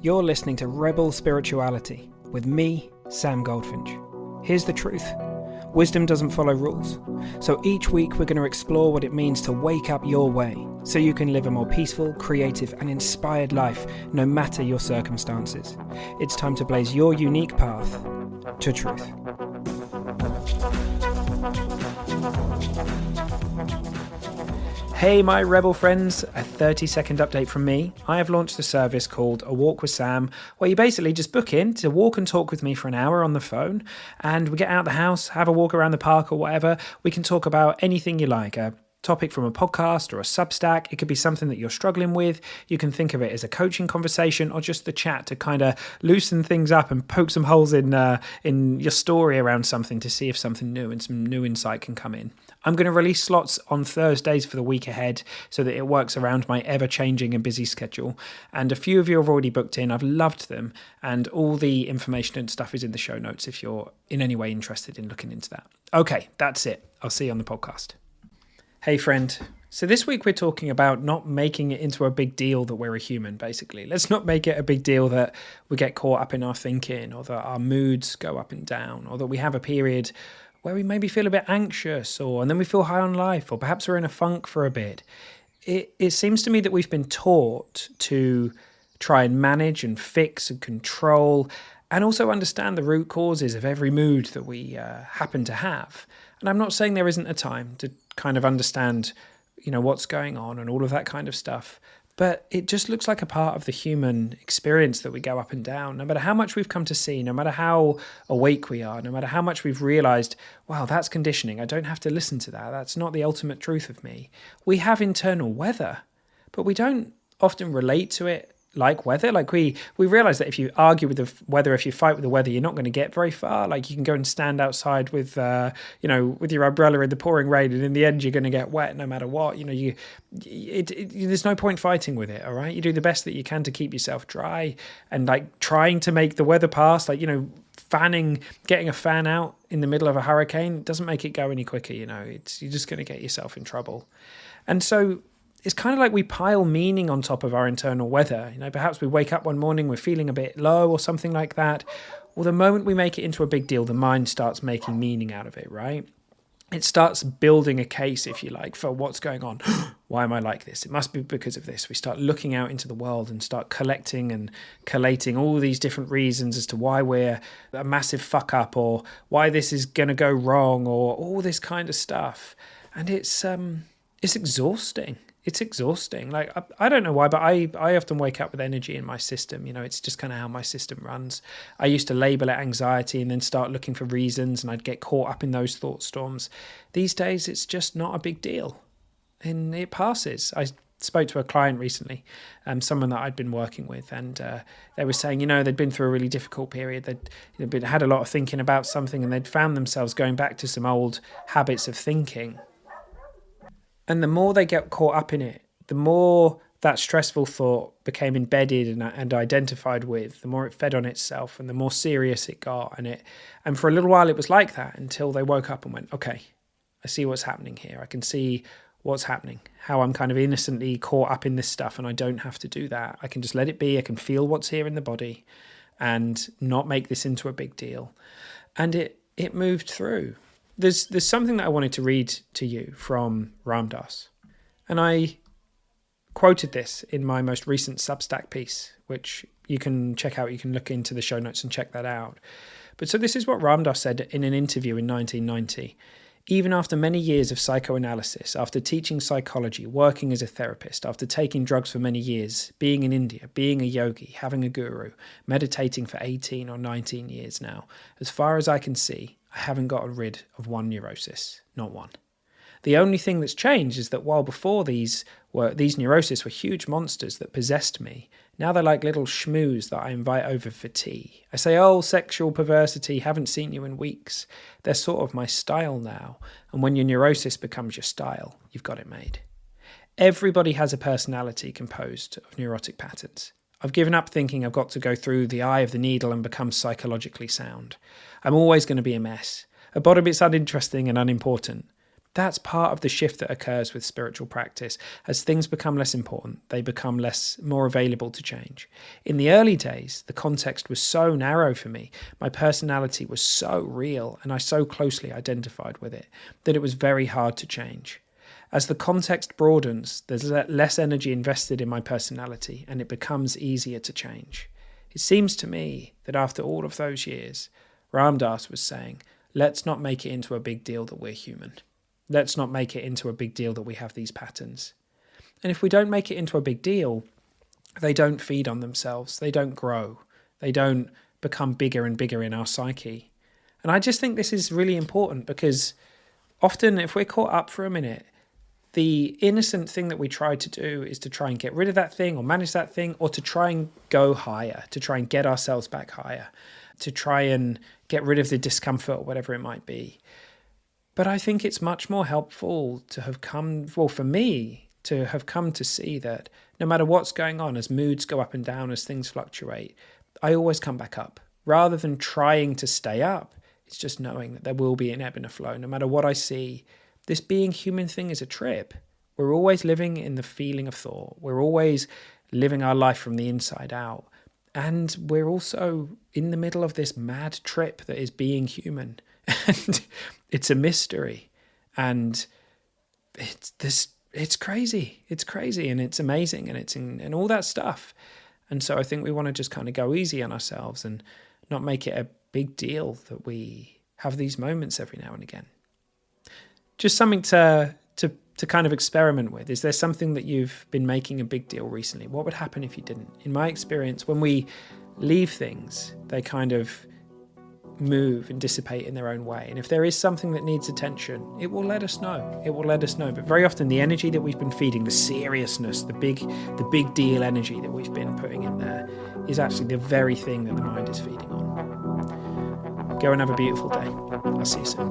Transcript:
You're listening to Rebel Spirituality with me, Sam Goldfinch. Here's the truth. Wisdom doesn't follow rules. So each week we're going to explore what it means to wake up your way so you can live a more peaceful, creative and inspired life no matter your circumstances. It's time to blaze your unique path to truth. Hey my Rebel friends, a 30-second update from me. I have launched a service called A Walk with Sam, where you basically just book in to walk and talk with me for an hour on the phone, and we get out of the house, have a walk around the park or whatever. We can talk about anything you like, a topic from a podcast or a Substack. It could be something that you're struggling with. You can think of it as a coaching conversation or just the chat to kind of loosen things up and poke some holes in your story around something to see if something new and some new insight can come in. I'm going to release slots on Thursdays for the week ahead so that it works around my ever-changing and busy schedule. And a few of you have already booked in. I've loved them. And all the information and stuff is in the show notes if you're in any way interested in looking into that. Okay, that's it. I'll see you on the podcast. Hey friend, so this week we're talking about not making it into a big deal that we're a human, basically. Let's not make it a big deal that we get caught up in our thinking or that our moods go up and down or that we have a period where we maybe feel a bit anxious and then we feel high on life or perhaps we're in a funk for a bit. It seems to me that we've been taught to try and manage and fix and control and also understand the root causes of every mood that we happen to have. And I'm not saying there isn't a time to kind of understand, what's going on and all of that kind of stuff. But it just looks like a part of the human experience that we go up and down, no matter how much we've come to see, no matter how awake we are, no matter how much we've realized, wow, that's conditioning. I don't have to listen to that. That's not the ultimate truth of me. We have internal weather, but we don't often relate to it like weather. Like we realize that if you argue with the weather, if you fight with the weather, you're not going to get very far. Like you can go and stand outside with, with your umbrella in the pouring rain, and in the end, you're going to get wet no matter what. There's no point fighting with it. All right, you do the best that you can to keep yourself dry, and like trying to make the weather pass. Getting a fan out in the middle of a hurricane doesn't make it go any quicker. You're just going to get yourself in trouble, and so. It's kind of like we pile meaning on top of our internal weather. Perhaps we wake up one morning, we're feeling a bit low or something like that. Well, the moment we make it into a big deal, the mind starts making meaning out of it, right? It starts building a case, if you like, for what's going on. Why am I like this? It must be because of this. We start looking out into the world and start collecting and collating all these different reasons as to why we're a massive fuck up or why this is going to go wrong or all this kind of stuff. And it's exhausting. It's exhausting. Like, I don't know why, but I often wake up with energy in my system. It's just kind of how my system runs. I used to label it anxiety and then start looking for reasons, and I'd get caught up in those thought storms. These days, it's just not a big deal. And it passes. I spoke to a client recently, someone that I'd been working with, and they were saying, they'd been through a really difficult period. They'd had a lot of thinking about something, and they'd found themselves going back to some old habits of thinking. And the more they get caught up in it, the more that stressful thought became embedded and identified with, the more it fed on itself and the more serious it got. And for a little while it was like that until they woke up and went, okay, I see what's happening here. I can see what's happening, how I'm kind of innocently caught up in this stuff and I don't have to do that. I can just let it be. I can feel what's here in the body and not make this into a big deal. And it moved through. There's something that I wanted to read to you from Ram Dass. And I quoted this in my most recent Substack piece, which you can check out. You can look into the show notes and check that out. But so this is what Ram Dass said in an interview in 1990. Even after many years of psychoanalysis, after teaching psychology, working as a therapist, after taking drugs for many years, being in India, being a yogi, having a guru, meditating for 18 or 19 years now, as far as I can see, I haven't gotten rid of one neurosis, not one. The only thing that's changed is that while before these neuroses were huge monsters that possessed me, now they're like little schmoos that I invite over for tea. I say, oh, sexual perversity, haven't seen you in weeks. They're sort of my style now. And when your neurosis becomes your style, you've got it made. Everybody has a personality composed of neurotic patterns. I've given up thinking I've got to go through the eye of the needle and become psychologically sound. I'm always going to be a mess. At bottom, it's uninteresting and unimportant. That's part of the shift that occurs with spiritual practice. As things become less important, they become more available to change. In the early days, the context was so narrow for me. My personality was so real, and I so closely identified with it that it was very hard to change. As the context broadens, there's less energy invested in my personality, and it becomes easier to change. It seems to me that after all of those years, Ram Dass was saying, let's not make it into a big deal that we're human. Let's not make it into a big deal that we have these patterns. And if we don't make it into a big deal, they don't feed on themselves. They don't grow. They don't become bigger and bigger in our psyche. And I just think this is really important, because often if we're caught up for a minute, the innocent thing that we try to do is to try and get rid of that thing or manage that thing, or to try and go higher, to try and get ourselves back higher, to try and get rid of the discomfort or whatever it might be. But I think it's much more helpful to have come, well, for me, to have come to see that no matter what's going on, as moods go up and down, as things fluctuate, I always come back up. Rather than trying to stay up, it's just knowing that there will be an ebb and a flow. No matter what I see, this being human thing is a trip. We're always living in the feeling of thought. We're always living our life from the inside out. And we're also in the middle of this mad trip that is being human. And it's a mystery, and it's crazy. It's crazy, and it's amazing, and all that stuff. And so I think we want to just kind of go easy on ourselves and not make it a big deal that we have these moments every now and again. Just something to kind of experiment with. Is there something that you've been making a big deal recently? What would happen if you didn't? In my experience, when we leave things, they kind of move and dissipate in their own way. And if there is something that needs attention, it will let us know. It will let us know. But very often the energy that we've been feeding, the seriousness, the big deal energy that we've been putting in there, is actually the very thing that the mind is feeding on. Go and have a beautiful day. I'll see you soon.